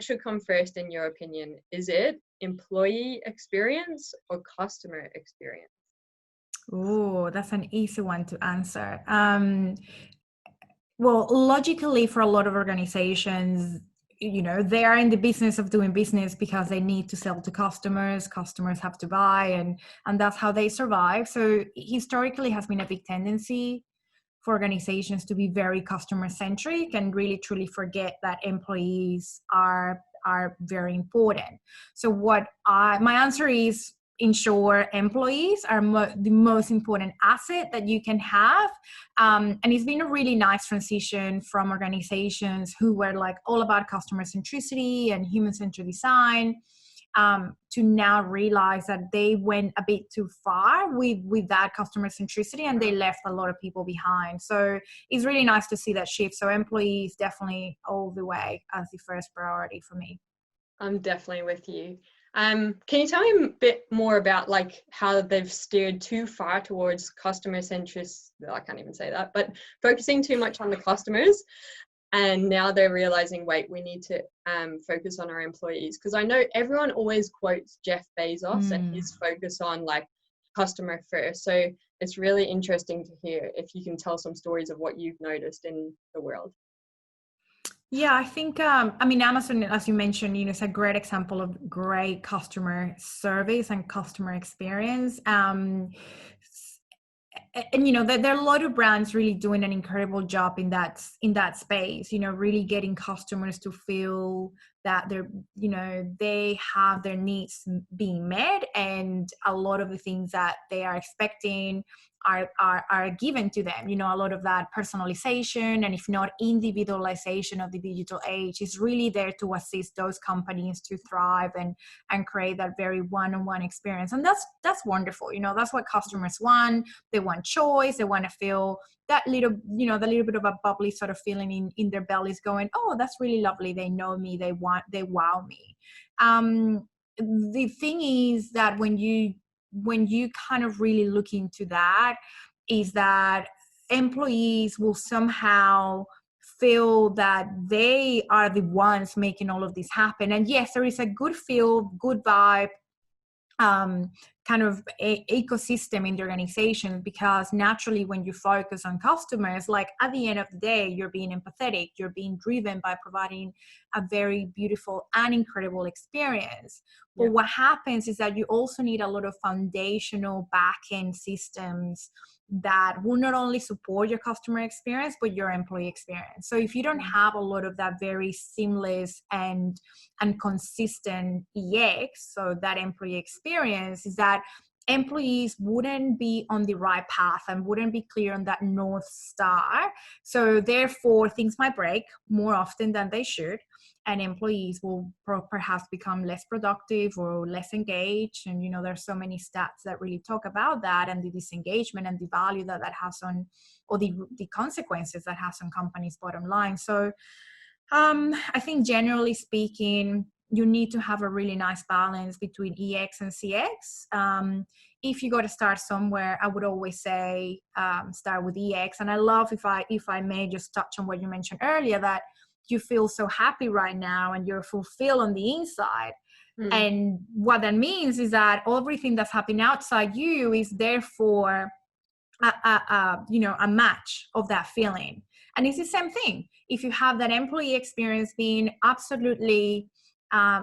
should come first in your opinion? Is it employee experience or customer experience? Oh, that's an easy one to answer. Well, logically, for a lot of organizations, they are in the business of doing business because they need to sell to customers. Customers have to buy, and that's how they survive. So historically has been a big tendency for organizations to be very customer centric and really truly forget that employees are very important. So my answer is, ensure employees are the most important asset that you can have. And it's been a really nice transition from organizations who were like all about customer centricity and human-centered design, to now realize that they went a bit too far with that customer centricity, and they left a lot of people behind. So it's really nice to see that shift. So employees definitely all the way as the first priority for me. I'm definitely with you. Can you tell me a bit more about like how they've steered too far towards customer centricity? I can't even say that, but focusing too much on the customers, and now they're realizing, wait, we need to focus on our employees. Because I know everyone always quotes Jeff Bezos and his focus on like customer first. So it's really interesting to hear if you can tell some stories of what you've noticed in the world. Yeah, I think, Amazon, as you mentioned, it's a great example of great customer service and customer experience. And there are a lot of brands really doing an incredible job in that space, really getting customers to feel that they have their needs being met, and a lot of the things that they are expecting are given to them. A lot of that personalization, and if not individualization of the digital age, is really there to assist those companies to thrive and create that very one-on-one experience. And that's wonderful. That's what customers want. They want choice. They want to feel that little, the little bit of a bubbly sort of feeling in their bellies going, oh, that's really lovely. They know me. They wow me. The thing is that when you kind of really look into that, is that employees will somehow feel that they are the ones making all of this happen. And yes, there is a good feel, good vibe, kind of ecosystem in the organization, because naturally when you focus on customers, like at the end of the day, you're being empathetic, you're being driven by providing a very beautiful and incredible experience. But what happens is that you also need a lot of foundational back-end systems that will not only support your customer experience, but your employee experience. So if you don't have a lot of that very seamless and consistent EX, so that employee experience, is that employees wouldn't be on the right path and wouldn't be clear on that North Star. So therefore, things might break more often than they should, and employees will perhaps become less productive or less engaged. And, there's so many stats that really talk about that, and the disengagement and the value that has on, or the consequences that has on companies' bottom line. So I think generally speaking, you need to have a really nice balance between EX and CX. If you got to start somewhere, I would always say start with EX. And I love, if I may just touch on what you mentioned earlier, that you feel so happy right now and you're fulfilled on the inside. And what that means is that everything that's happening outside you is therefore a match of that feeling. And it's the same thing. If you have that employee experience being absolutely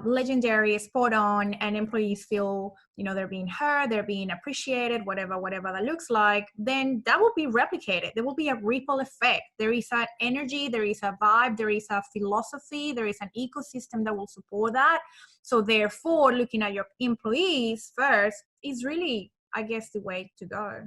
legendary, spot on, and employees feel, they're being heard, they're being appreciated, whatever that looks like, then that will be replicated. There will be a ripple effect. There is an energy, there is a vibe, there is a philosophy, there is an ecosystem that will support that. So therefore, looking at your employees first is really, I guess, the way to go.